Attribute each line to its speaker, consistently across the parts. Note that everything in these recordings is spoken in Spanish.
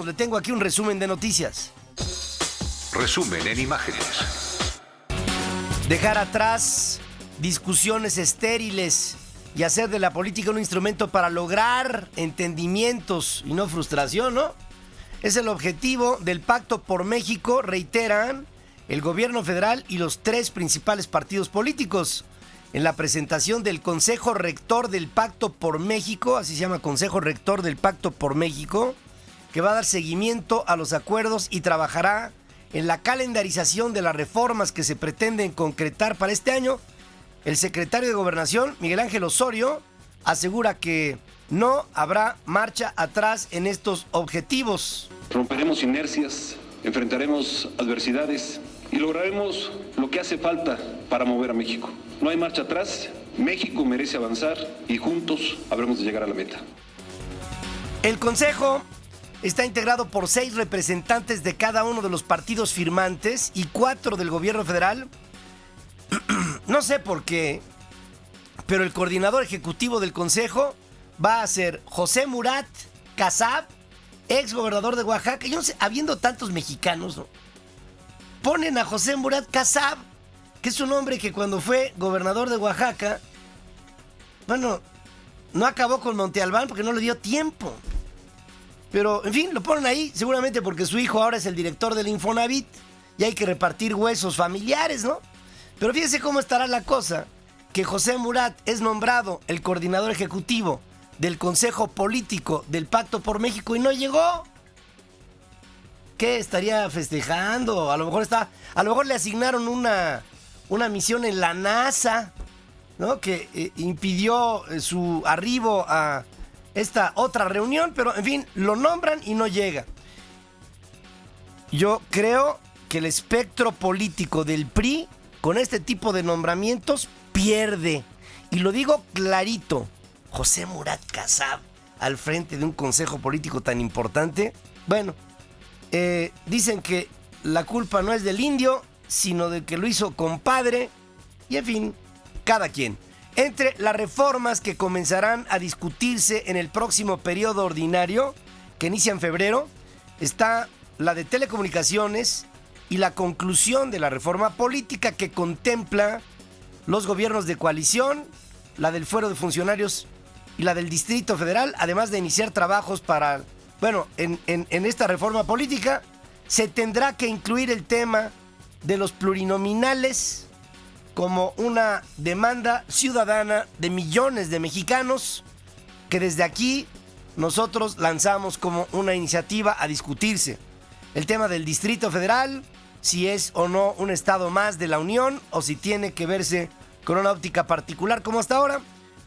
Speaker 1: Le tengo aquí un resumen de noticias.
Speaker 2: Resumen en imágenes.
Speaker 1: Dejar atrás discusiones estériles y hacer de la política un instrumento para lograr entendimientos y no frustración, ¿no? Es el objetivo del Pacto por México, reiteran el gobierno federal y los tres principales partidos políticos. En la presentación del Consejo Rector del Pacto por México, así se llama Consejo Rector del Pacto por México, que va a dar seguimiento a los acuerdos y trabajará en la calendarización de las reformas que se pretenden concretar para este año, el secretario de Gobernación, Miguel Ángel Osorio, asegura que no habrá marcha atrás en estos objetivos.
Speaker 3: Romperemos inercias, enfrentaremos adversidades y lograremos lo que hace falta para mover a México. No hay marcha atrás, México merece avanzar y juntos habremos de llegar a la meta.
Speaker 1: El Consejo está integrado por 6 representantes de cada uno de los partidos firmantes y 4 del gobierno federal. No sé por qué, pero el coordinador ejecutivo del Consejo va a ser José Murat Casab, ex gobernador de Oaxaca. Yo no sé, habiendo tantos mexicanos, ¿no? Ponen a José Murat Casab, que es un hombre que cuando fue gobernador de Oaxaca, bueno, no acabó con Monte Albán porque no le dio tiempo. Pero, en fin, lo ponen ahí seguramente porque su hijo ahora es el director del Infonavit y hay que repartir huesos familiares, ¿no? Pero fíjense cómo estará la cosa, que José Murat es nombrado el coordinador ejecutivo del Consejo Político del Pacto por México y no llegó. ¿Qué estaría festejando? A lo mejor le asignaron una misión en la NASA, ¿no? Que impidió su arribo a esta otra reunión, pero en fin, lo nombran y no llega. Yo creo que el espectro político del PRI con este tipo de nombramientos pierde. Y lo digo clarito, José Murat Casab al frente de un consejo político tan importante. Bueno, dicen que la culpa no es del indio, sino de que lo hizo compadre. Y en fin, cada quien. Entre las reformas que comenzarán a discutirse en el próximo periodo ordinario, que inicia en febrero, está la de telecomunicaciones y la conclusión de la reforma política que contempla los gobiernos de coalición, la del fuero de funcionarios y la del Distrito Federal, además de iniciar trabajos para... Bueno, en esta reforma política se tendrá que incluir el tema de los plurinominales como una demanda ciudadana de millones de mexicanos que desde aquí nosotros lanzamos como una iniciativa a discutirse. El tema del Distrito Federal, si es o no un estado más de la Unión o si tiene que verse con una óptica particular como hasta ahora,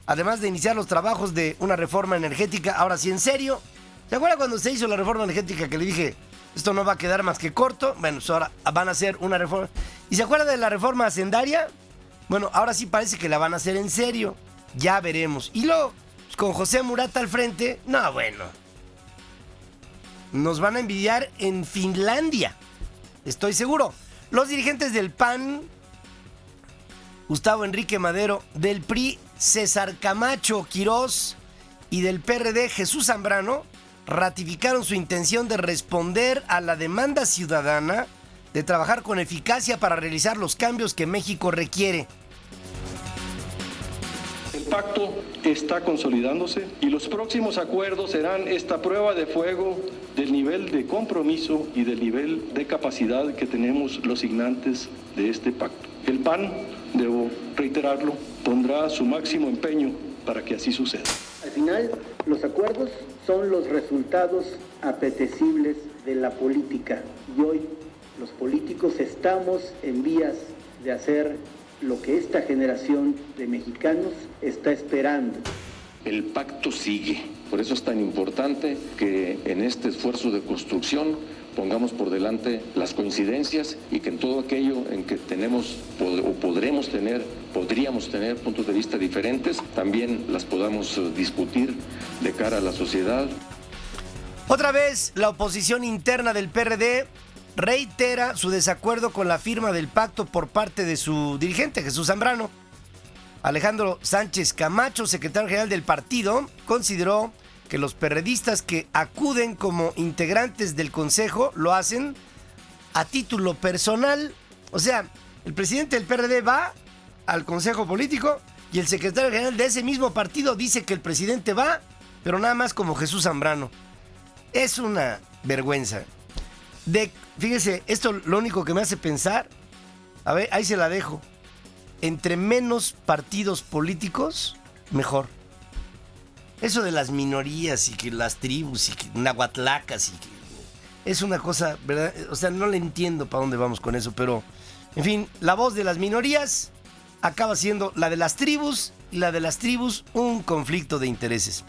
Speaker 1: además de iniciar los trabajos de una reforma energética, ahora sí en serio. ¿Se acuerdan cuando se hizo la reforma energética que le dije, esto no va a quedar más que corto? Bueno, pues ahora van a hacer una reforma. ¿Y se acuerdan de la reforma hacendaria? Bueno, ahora sí parece que la van a hacer en serio. Ya veremos. Y luego, pues con José Murat al frente, no, bueno. Nos van a envidiar en Finlandia. Estoy seguro. Los dirigentes del PAN, Gustavo Enrique Madero, del PRI, César Camacho Quirós, y del PRD, Jesús Zambrano, ratificaron su intención de responder a la demanda ciudadana de trabajar con eficacia para realizar los cambios que México requiere.
Speaker 4: El pacto está consolidándose y los próximos acuerdos serán esta prueba de fuego del nivel de compromiso y del nivel de capacidad que tenemos los signantes de este pacto. El PAN, debo reiterarlo, pondrá su máximo empeño para que así suceda.
Speaker 5: Al final, los acuerdos son los resultados apetecibles de la política y hoy los políticos estamos en vías de hacer lo que esta generación de mexicanos está esperando.
Speaker 6: El pacto sigue, por eso es tan importante que en este esfuerzo de construcción pongamos por delante las coincidencias y que en todo aquello en que tenemos o podríamos tener puntos de vista diferentes, también las podamos discutir de cara a la sociedad.
Speaker 1: Otra vez, la oposición interna del PRD reitera su desacuerdo con la firma del pacto por parte de su dirigente, Jesús Zambrano. Alejandro Sánchez Camacho, secretario general del partido, consideró que los perredistas que acuden como integrantes del Consejo lo hacen a título personal. O sea, el presidente del PRD va al Consejo Político y el secretario general de ese mismo partido dice que el presidente va, pero nada más como Jesús Zambrano. Es una vergüenza. Fíjese, esto lo único que me hace pensar, a ver, ahí se la dejo. Entre menos partidos políticos, mejor. Eso de las minorías y que las tribus y que nahuatlacas y que es una cosa, ¿verdad? O sea, no le entiendo para dónde vamos con eso, pero en fin, la voz de las minorías acaba siendo la de las tribus y la de las tribus un conflicto de intereses.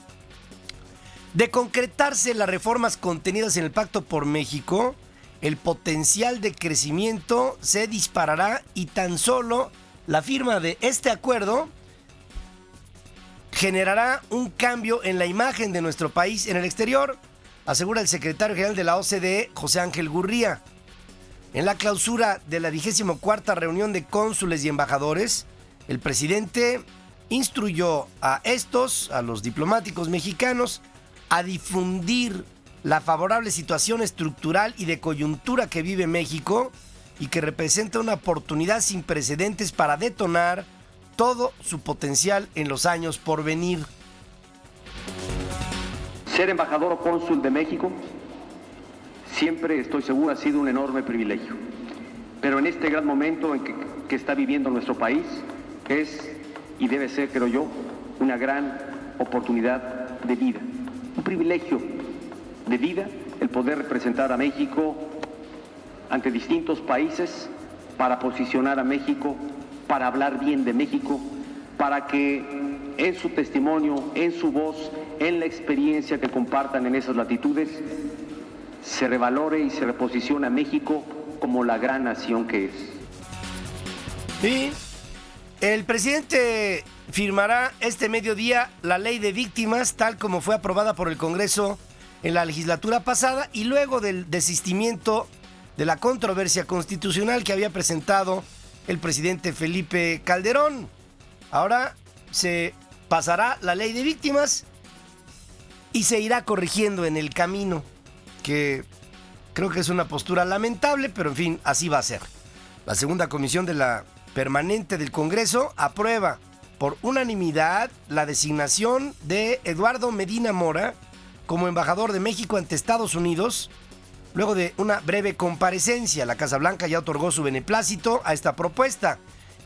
Speaker 1: De concretarse las reformas contenidas en el Pacto por México, el potencial de crecimiento se disparará y tan solo la firma de este acuerdo generará un cambio en la imagen de nuestro país en el exterior, asegura el secretario general de la OCDE, José Ángel Gurría. En la clausura de la 24ª reunión de cónsules y embajadores, el presidente instruyó a los diplomáticos mexicanos, a difundir la favorable situación estructural y de coyuntura que vive México y que representa una oportunidad sin precedentes para detonar todo su potencial en los años por venir.
Speaker 7: Ser embajador o cónsul de México siempre, estoy seguro, ha sido un enorme privilegio. Pero en este gran momento en que está viviendo nuestro país, es y debe ser, creo yo, una gran oportunidad de vida. Un privilegio de vida el poder representar a México ante distintos países para posicionar a México, para hablar bien de México, para que en su testimonio, en su voz, en la experiencia que compartan en esas latitudes, se revalore y se reposicione a México como la gran nación que es.
Speaker 1: Sí, el presidente firmará este mediodía la ley de víctimas, tal como fue aprobada por el Congreso en la legislatura pasada y luego del desistimiento de la controversia constitucional que había presentado el presidente Felipe Calderón. Ahora se pasará la ley de víctimas y se irá corrigiendo en el camino, que creo que es una postura lamentable, pero en fin, así va a ser. La segunda comisión de la permanente del Congreso aprueba por unanimidad la designación de Eduardo Medina Mora como embajador de México ante Estados Unidos. Luego de una breve comparecencia, la Casa Blanca ya otorgó su beneplácito a esta propuesta.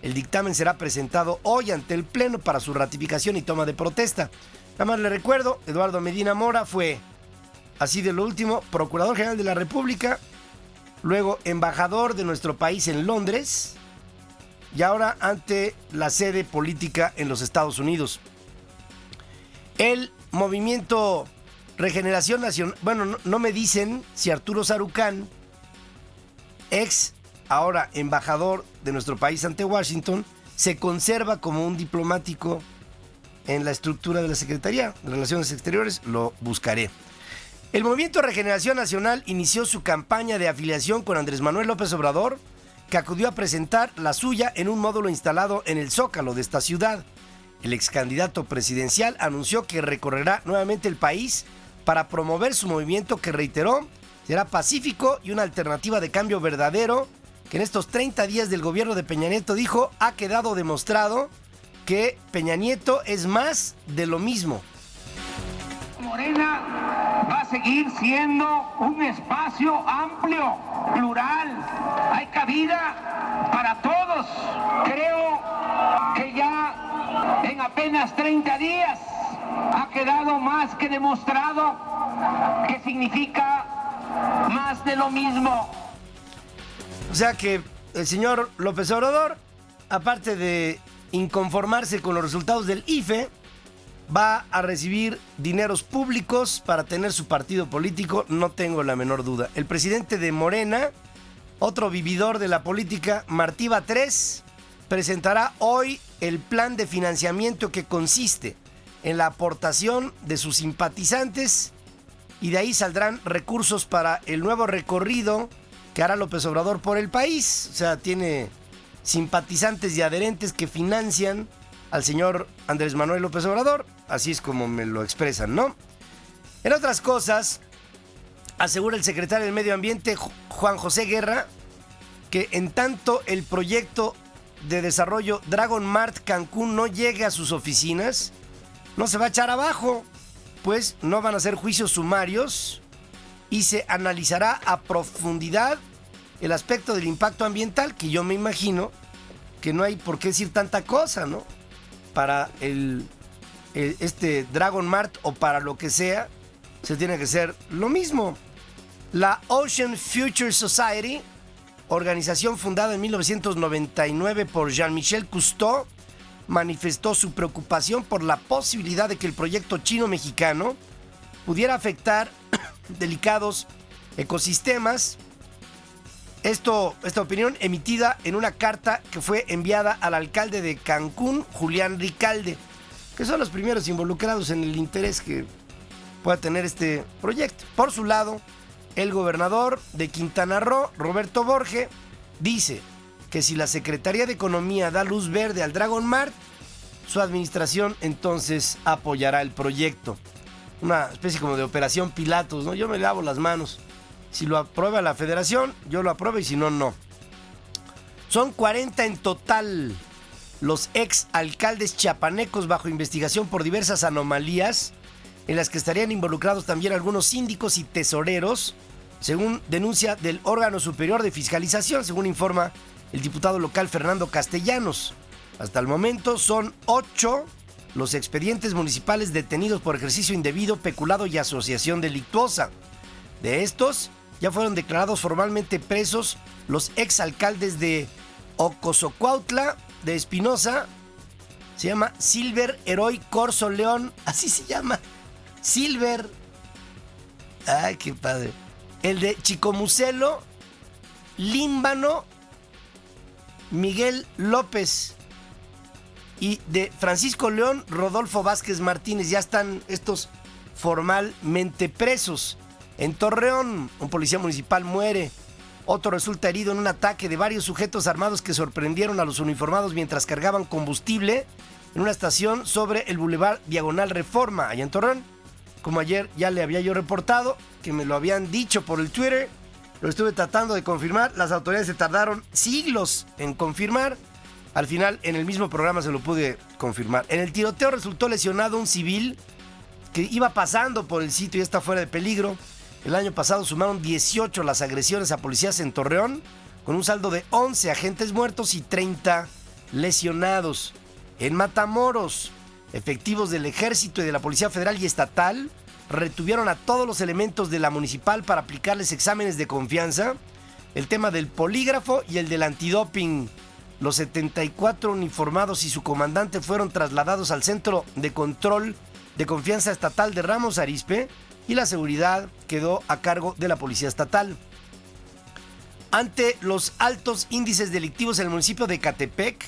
Speaker 1: El dictamen será presentado hoy ante el Pleno para su ratificación y toma de protesta. Nada más le recuerdo, Eduardo Medina Mora fue, así de lo último, Procurador General de la República, luego embajador de nuestro país en Londres y ahora ante la sede política en los Estados Unidos. El movimiento Regeneración Nacional, bueno, no me dicen si Arturo Sarucán, ahora embajador de nuestro país ante Washington, se conserva como un diplomático en la estructura de la Secretaría de Relaciones Exteriores. Lo buscaré. El Movimiento Regeneración Nacional inició su campaña de afiliación con Andrés Manuel López Obrador, que acudió a presentar la suya en un módulo instalado en el Zócalo de esta ciudad. El ex candidato presidencial anunció que recorrerá nuevamente el país para promover su movimiento, que reiteró será pacífico y una alternativa de cambio verdadero, que en estos 30 días del gobierno de Peña Nieto, dijo, ha quedado demostrado que Peña Nieto es más de lo mismo.
Speaker 8: Morena va a seguir siendo un espacio amplio, plural, hay cabida para todos. Creo que ya en apenas 30 días ha quedado más que demostrado que significa más de lo mismo.
Speaker 1: O sea que el señor López Obrador, aparte de inconformarse con los resultados del IFE, va a recibir dineros públicos para tener su partido político, no tengo la menor duda. El presidente de Morena, otro vividor de la política, Martí Batres, presentará hoy el plan de financiamiento que consiste en la aportación de sus simpatizantes y de ahí saldrán recursos para el nuevo recorrido que hará López Obrador por el país. O sea, tiene simpatizantes y adherentes que financian al señor Andrés Manuel López Obrador, así es como me lo expresan, ¿no? En otras cosas, asegura el secretario del Medio Ambiente, Juan José Guerra, que en tanto el proyecto de desarrollo Dragon Mart Cancún no llegue a sus oficinas, no se va a echar abajo, pues no van a hacer juicios sumarios y se analizará a profundidad el aspecto del impacto ambiental, que yo me imagino que no hay por qué decir tanta cosa, ¿no? Para este Dragon Mart o para lo que sea, se tiene que hacer lo mismo. La Ocean Future Society, organización fundada en 1999 por Jean-Michel Cousteau, manifestó su preocupación por la posibilidad de que el proyecto chino-mexicano pudiera afectar delicados ecosistemas. Esta opinión emitida en una carta que fue enviada al alcalde de Cancún, Julián Ricalde, que son los primeros involucrados en el interés que pueda tener este proyecto. Por su lado, el gobernador de Quintana Roo, Roberto Borge, dice que si la Secretaría de Economía da luz verde al Dragon Mart, su administración entonces apoyará el proyecto. Una especie como de operación Pilatos, ¿no? Yo me lavo las manos. Si lo aprueba la federación, yo lo apruebo y si no, no. Son 40 en total los ex alcaldes chiapanecos bajo investigación por diversas anomalías, en las que estarían involucrados también algunos síndicos y tesoreros, según denuncia del órgano superior de fiscalización, según informa el diputado local Fernando Castellanos. Hasta el momento son 8 los expedientes municipales detenidos por ejercicio indebido, peculado y asociación delictuosa. De estos, ya fueron declarados formalmente presos los exalcaldes de Ocosocuautla, de Espinosa, se llama Silver Heroy Corso León, así se llama, Silver. Ay, qué padre. El de Chicomucelo, Límbano, Miguel López. Y de Francisco León, Rodolfo Vázquez Martínez. Ya están estos formalmente presos. En Torreón, un policía municipal muere. Otro resulta herido en un ataque de varios sujetos armados que sorprendieron a los uniformados mientras cargaban combustible en una estación sobre el Boulevard Diagonal Reforma, allá en Torreón. Como ayer ya le había yo reportado, que me lo habían dicho por el Twitter, lo estuve tratando de confirmar. Las autoridades se tardaron siglos en confirmar. Al final, en el mismo programa se lo pude confirmar. En el tiroteo resultó lesionado un civil que iba pasando por el sitio y está fuera de peligro. El año pasado sumaron 18 las agresiones a policías en Torreón, con un saldo de 11 agentes muertos y 30 lesionados. En Matamoros, efectivos del Ejército y de la Policía Federal y Estatal retuvieron a todos los elementos de la municipal para aplicarles exámenes de confianza, el tema del polígrafo y el del antidoping. Los 74 uniformados y su comandante fueron trasladados al Centro de Control de Confianza Estatal de Ramos Arizpe y la seguridad quedó a cargo de la Policía Estatal. Ante los altos índices delictivos en el municipio de Ecatepec,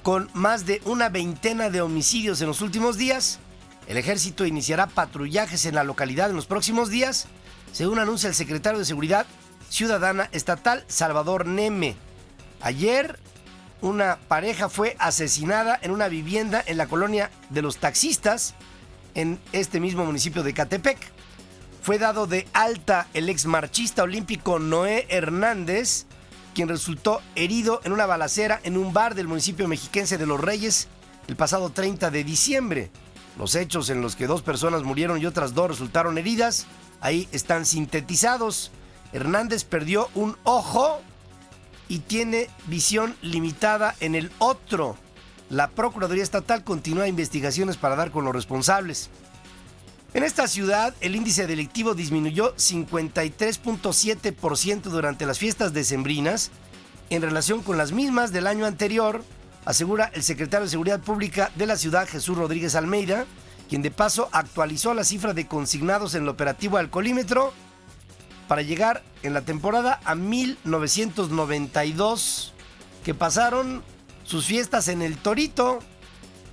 Speaker 1: con más de una veintena de homicidios en los últimos días, el ejército iniciará patrullajes en la localidad en los próximos días, según anuncia el secretario de Seguridad Ciudadana Estatal, Salvador Neme. Ayer, una pareja fue asesinada en una vivienda en la colonia de los taxistas, en este mismo municipio de Ecatepec. Fue dado de alta el exmarchista olímpico Noé Hernández, quien resultó herido en una balacera en un bar del municipio mexiquense de Los Reyes el pasado 30 de diciembre. Los hechos en los que 2 personas murieron y otras 2 resultaron heridas, ahí están sintetizados. Hernández perdió un ojo y tiene visión limitada en el otro. La Procuraduría Estatal continúa investigaciones para dar con los responsables. En esta ciudad, el índice delictivo disminuyó 53.7% durante las fiestas decembrinas en relación con las mismas del año anterior, asegura el secretario de Seguridad Pública de la ciudad, Jesús Rodríguez Almeida, quien de paso actualizó la cifra de consignados en el operativo Alcoholímetro para llegar en la temporada a 1,992 que pasaron sus fiestas en el Torito.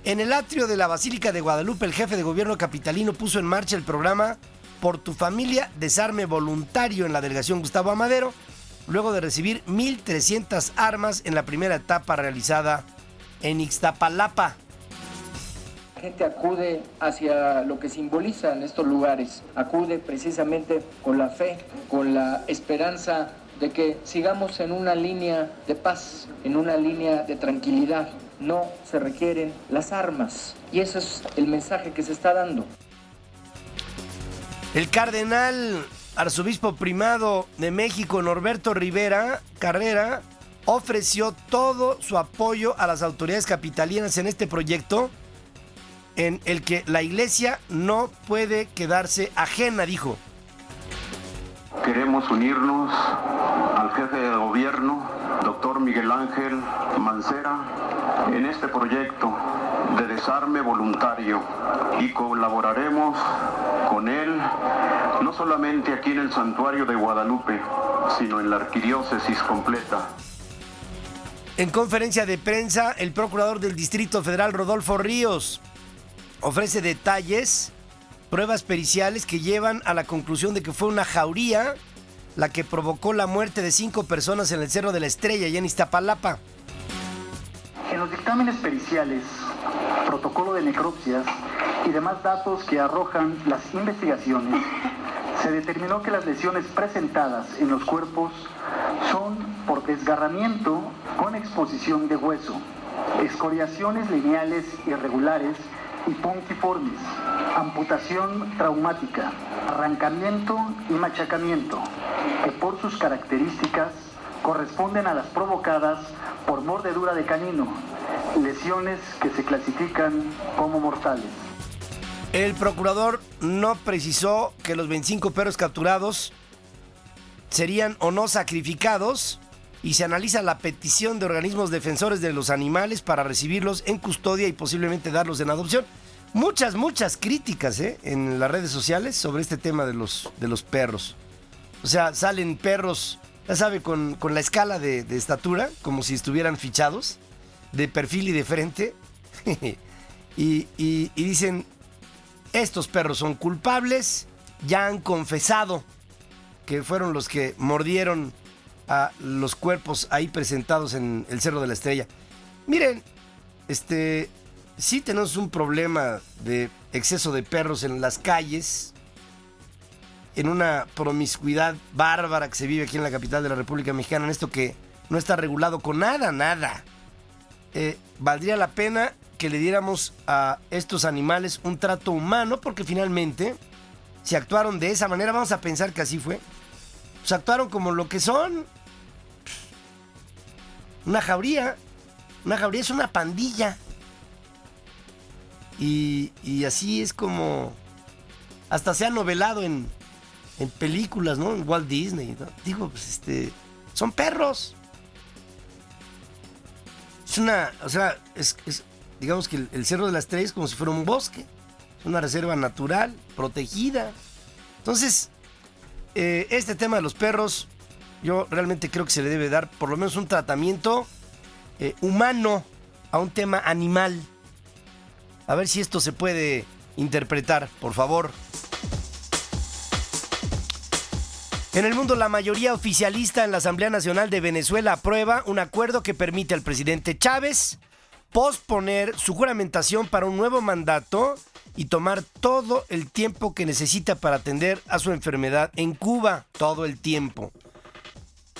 Speaker 1: En el atrio de la Basílica de Guadalupe, el jefe de gobierno capitalino puso en marcha el programa Por tu Familia Desarme Voluntario en la delegación Gustavo Amadero, luego de recibir 1,300 armas en la primera etapa realizada en Ixtapalapa.
Speaker 9: gente acude hacia lo que simbolizan estos lugares, acude precisamente con la fe, con la esperanza de que sigamos en una línea de paz, en una línea de tranquilidad. No se requieren las armas, y ese es el mensaje que se está dando.
Speaker 1: El cardenal arzobispo primado de México, Norberto Rivera Carrera, ofreció todo su apoyo a las autoridades capitalinas en este proyecto en el que la iglesia no puede quedarse ajena, dijo.
Speaker 10: Queremos unirnos al jefe de gobierno, doctor Miguel Ángel Mancera, en este proyecto de desarme voluntario y colaboraremos con él no solamente aquí en el santuario de Guadalupe, sino en la arquidiócesis completa.
Speaker 1: En conferencia de prensa, el procurador del Distrito Federal, Rodolfo Ríos, ofrece detalles, pruebas periciales que llevan a la conclusión de que fue una jauría la que provocó la muerte de 5 personas en el Cerro de la Estrella y en Iztapalapa.
Speaker 11: En los dictámenes periciales, protocolo de necropsias y demás datos que arrojan las investigaciones, se determinó que las lesiones presentadas en los cuerpos son por desgarramiento con exposición de hueso, escoriaciones lineales irregulares y puntiformes, amputación traumática, arrancamiento y machacamiento, que por sus características corresponden a las provocadas por mordedura de canino, lesiones que se clasifican como mortales.
Speaker 1: El procurador no precisó que los 25 perros capturados serían o no sacrificados y se analiza la petición de organismos defensores de los animales para recibirlos en custodia y posiblemente darlos en adopción. Muchas críticas en las redes sociales sobre este tema de los perros. O sea, salen perros, ya sabe, con la escala de estatura, como si estuvieran fichados, de perfil y de frente, y dicen, estos perros son culpables, ya han confesado que fueron los que mordieron a los cuerpos ahí presentados en el Cerro de la Estrella. Miren, sí tenemos un problema de exceso de perros en las calles, en una promiscuidad bárbara que se vive aquí en la capital de la República Mexicana, en esto que no está regulado con nada. Valdría la pena que le diéramos a estos animales un trato humano, porque finalmente, si actuaron de esa manera, vamos a pensar que así fue, pues actuaron como lo que son. Una jauría es una pandilla. Y así es como hasta se ha novelado en películas, ¿no? En Walt Disney, ¿no? Digo, pues son perros. Digamos que el Cerro de la Estrella es como si fuera un bosque. Es una reserva natural, protegida. Entonces, este tema de los perros, yo realmente creo que se le debe dar por lo menos un tratamiento humano a un tema animal. A ver si esto se puede interpretar, por favor. En el mundo, la mayoría oficialista en la Asamblea Nacional de Venezuela aprueba un acuerdo que permite al presidente Chávez posponer su juramentación para un nuevo mandato y tomar todo el tiempo que necesita para atender a su enfermedad en Cuba, todo el tiempo.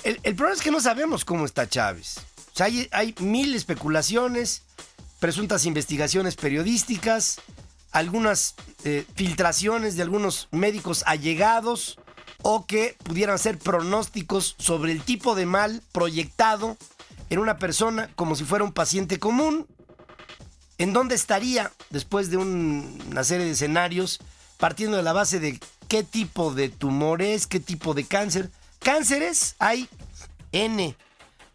Speaker 1: El problema es que no sabemos cómo está Chávez. O sea, hay mil especulaciones, presuntas investigaciones periodísticas, algunas filtraciones de algunos médicos allegados o que pudieran ser pronósticos sobre el tipo de mal proyectado en una persona como si fuera un paciente común. ¿En dónde estaría después de una serie de escenarios partiendo de la base de qué tipo de tumores, qué tipo de cáncer? Cánceres hay N,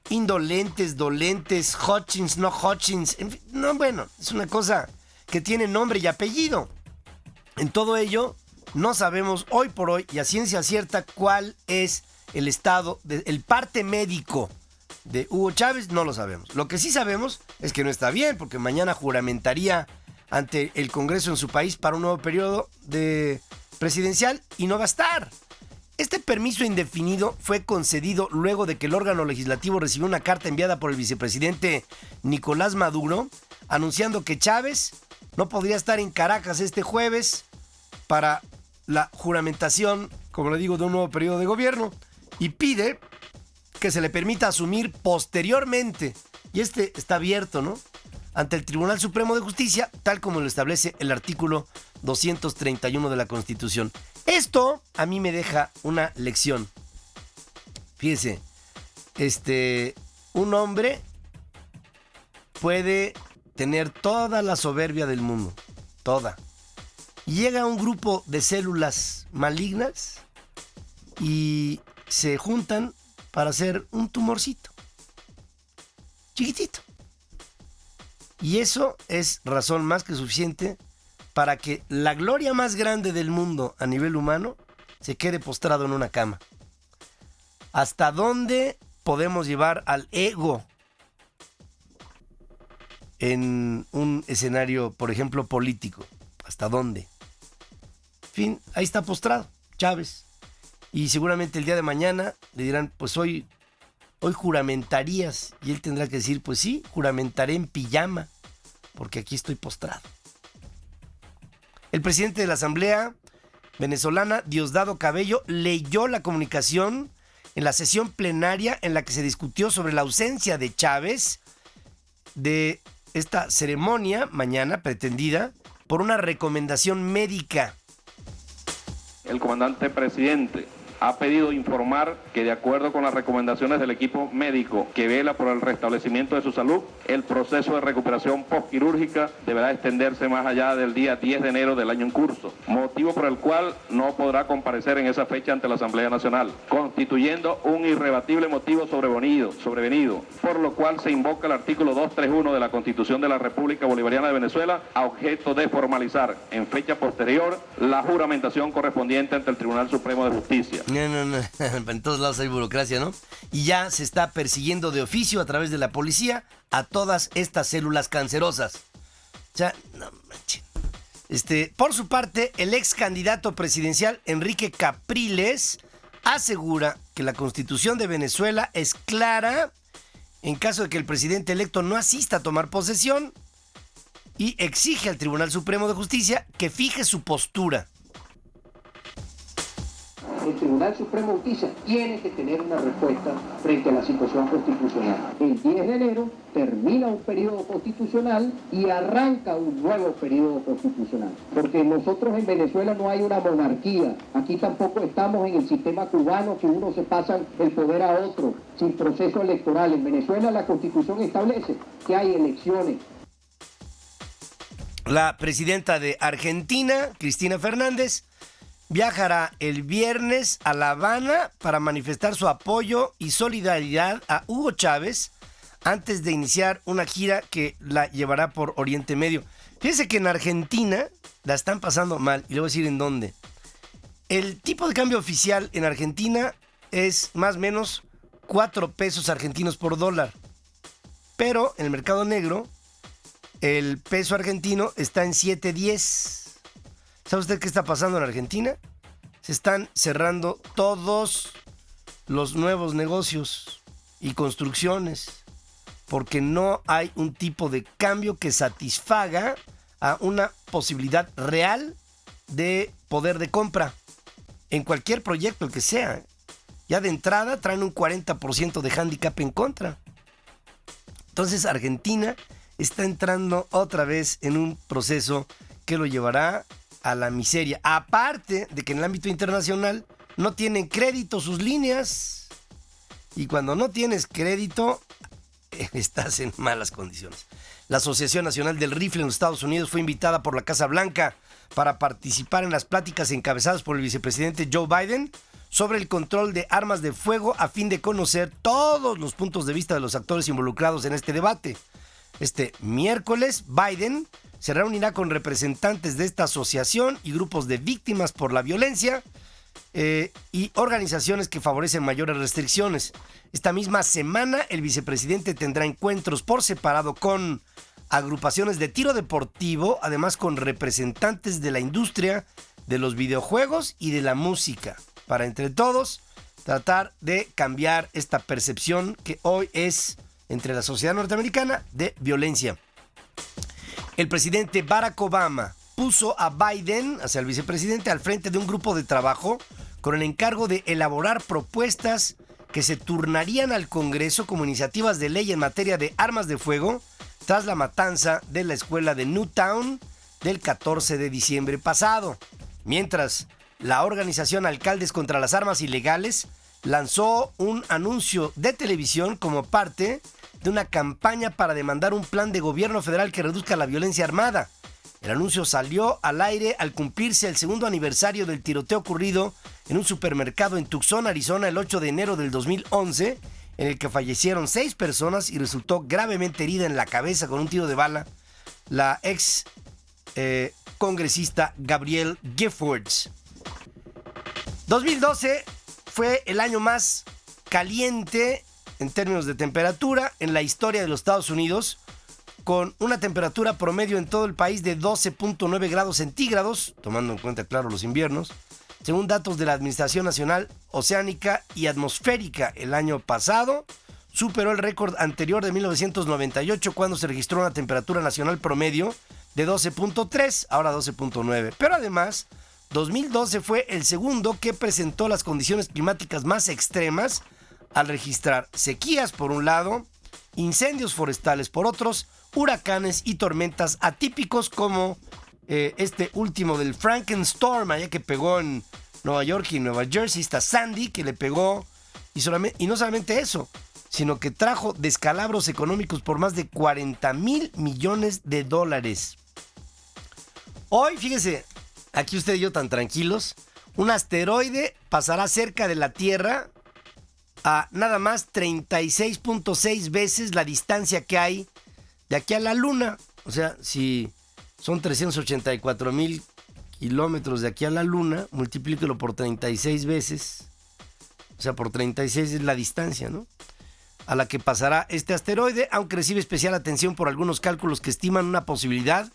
Speaker 1: indolentes, dolentes, Hodgkins, no Hodgkins, en fin, no, bueno, es una cosa que tiene nombre y apellido. En todo ello, no sabemos hoy por hoy y a ciencia cierta cuál es el estado, el parte médico de Hugo Chávez, no lo sabemos. Lo que sí sabemos es que no está bien, porque mañana juramentaría ante el Congreso en su país para un nuevo periodo presidencial y no va a estar. Este permiso indefinido fue concedido luego de que el órgano legislativo recibió una carta enviada por el vicepresidente Nicolás Maduro anunciando que Chávez no podría estar en Caracas este jueves para la juramentación, como le digo, de un nuevo periodo de gobierno, y pide que se le permita asumir posteriormente, y está abierto, ¿no?, ante el Tribunal Supremo de Justicia, tal como lo establece el artículo 231 de la Constitución. Esto a mí me deja una lección. Fíjese, un hombre puede tener toda la soberbia del mundo, toda. Llega un grupo de células malignas y se juntan para hacer un tumorcito chiquitito. Y eso es razón más que suficiente para que la gloria más grande del mundo a nivel humano se quede postrado en una cama. ¿Hasta dónde podemos llevar al ego en un escenario, por ejemplo, político? ¿Hasta dónde? En fin, ahí está postrado Chávez. Y seguramente el día de mañana le dirán, pues hoy juramentarías. Y él tendrá que decir, pues sí, juramentaré en pijama, porque aquí estoy postrado. El presidente de la Asamblea venezolana, Diosdado Cabello, leyó la comunicación en la sesión plenaria en la que se discutió sobre la ausencia de Chávez de esta ceremonia mañana pretendida por una recomendación médica.
Speaker 12: El comandante presidente ha pedido informar que de acuerdo con las recomendaciones del equipo médico que vela por el restablecimiento de su salud, el proceso de recuperación postquirúrgica deberá extenderse más allá del día 10 de enero del año en curso, motivo por el cual no podrá comparecer en esa fecha ante la Asamblea Nacional, constituyendo un irrebatible motivo sobrevenido, por lo cual se invoca el artículo 231 de la Constitución de la República Bolivariana de Venezuela a objeto de formalizar en fecha posterior la juramentación correspondiente ante el Tribunal Supremo de Justicia.
Speaker 1: No. En todos lados hay burocracia, ¿no? Y ya se está persiguiendo de oficio a través de la policía a todas estas células cancerosas. O sea, no manches. Por su parte, el ex candidato presidencial Enrique Capriles asegura que la Constitución de Venezuela es clara en caso de que el presidente electo no asista a tomar posesión y exige al Tribunal Supremo de Justicia que fije su postura.
Speaker 9: El Tribunal Supremo de Justicia tiene que tener una respuesta frente a la situación constitucional. El 10 de enero termina un periodo constitucional y arranca un nuevo periodo constitucional. Porque nosotros en Venezuela no hay una monarquía. Aquí tampoco estamos en el sistema cubano que uno se pasa el poder a otro sin proceso electoral. En Venezuela la Constitución establece que hay elecciones.
Speaker 1: La presidenta de Argentina, Cristina Fernández, viajará el viernes a La Habana para manifestar su apoyo y solidaridad a Hugo Chávez antes de iniciar una gira que la llevará por Oriente Medio. Fíjense que en Argentina la están pasando mal, y le voy a decir en dónde. El tipo de cambio oficial en Argentina es más o menos 4 pesos argentinos por dólar. Pero en el mercado negro, el peso argentino está en 7.10. ¿Sabe usted qué está pasando en Argentina? Se están cerrando todos los nuevos negocios y construcciones porque no hay un tipo de cambio que satisfaga a una posibilidad real de poder de compra en cualquier proyecto, el que sea. Ya de entrada traen un 40% de hándicap en contra. Entonces Argentina está entrando otra vez en un proceso que lo llevará a la miseria. Aparte de que en el ámbito internacional no tienen crédito sus líneas. Y cuando no tienes crédito, estás en malas condiciones. La Asociación Nacional del Rifle en los Estados Unidos fue invitada por la Casa Blanca para participar en las pláticas encabezadas por el vicepresidente Joe Biden sobre el control de armas de fuego a fin de conocer todos los puntos de vista de los actores involucrados en este debate. Este miércoles, Biden se reunirá con representantes de esta asociación y grupos de víctimas por la violencia y organizaciones que favorecen mayores restricciones. Esta misma semana, el vicepresidente tendrá encuentros por separado con agrupaciones de tiro deportivo, además con representantes de la industria de los videojuegos y de la música, para entre todos tratar de cambiar esta percepción que hoy es entre la sociedad norteamericana de violencia. El presidente Barack Obama puso a Biden, o sea, el vicepresidente, al frente de un grupo de trabajo con el encargo de elaborar propuestas que se turnarían al Congreso como iniciativas de ley en materia de armas de fuego tras la matanza de la escuela de Newtown del 14 de diciembre pasado. Mientras, la organización Alcaldes contra las Armas Ilegales lanzó un anuncio de televisión como parte de una campaña para demandar un plan de gobierno federal que reduzca la violencia armada. El anuncio salió al aire al cumplirse el segundo aniversario del tiroteo ocurrido en un supermercado en Tucson, Arizona, el 8 de enero del 2011, en el que fallecieron 6 personas y resultó gravemente herida en la cabeza con un tiro de bala la ex congresista Gabrielle Giffords. 2012 fue el año más caliente en términos de temperatura en la historia de los Estados Unidos, con una temperatura promedio en todo el país de 12.9 grados centígrados, tomando en cuenta, claro, los inviernos, según datos de la Administración Nacional Oceánica y Atmosférica. El año pasado superó el récord anterior de 1998, cuando se registró una temperatura nacional promedio de 12.3, ahora 12.9. Pero además, 2012 fue el segundo que presentó las condiciones climáticas más extremas, al registrar sequías por un lado, incendios forestales por otros, huracanes y tormentas atípicos como este último del Frankenstorm, allá que pegó en Nueva York y Nueva Jersey, está Sandy, que le pegó, y no solamente eso, sino que trajo descalabros económicos por más de $40,000 millones. Hoy, fíjese, aquí usted y yo tan tranquilos, un asteroide pasará cerca de la Tierra a nada más 36.6 veces la distancia que hay de aquí a la Luna. O sea, si son 384,000 kilómetros de aquí a la Luna, multiplíquelo por 36 veces. O sea, por 36 es la distancia, ¿no?, a la que pasará este asteroide, aunque recibe especial atención por algunos cálculos que estiman una posibilidad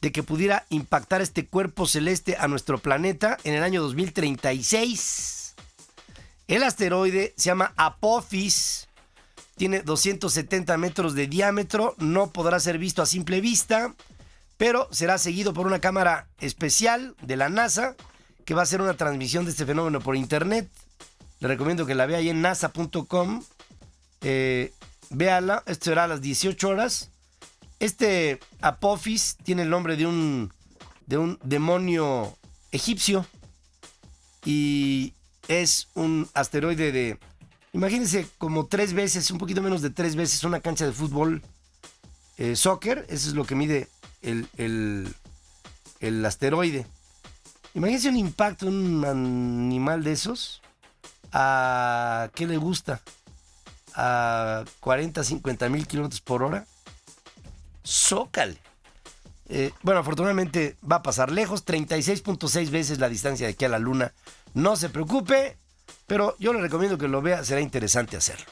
Speaker 1: de que pudiera impactar este cuerpo celeste a nuestro planeta en el año 2036. El asteroide se llama Apophis, tiene 270 metros de diámetro, no podrá ser visto a simple vista, pero será seguido por una cámara especial de la NASA que va a hacer una transmisión de este fenómeno por internet. Le recomiendo que la vea ahí en nasa.com. Véala, esto será a las 18 horas. Este Apophis tiene el nombre de un demonio egipcio y es un asteroide de, imagínense, como 3 veces, un poquito menos de 3 veces una cancha de fútbol soccer. Eso es lo que mide el asteroide. Imagínense un impacto, un animal de esos, ¿a qué le gusta? A 40, 50 mil kilómetros por hora. Zócale. Bueno, afortunadamente va a pasar lejos, 36.6 veces la distancia de aquí a la Luna. No se preocupe, pero yo le recomiendo que lo vea, será interesante hacerlo.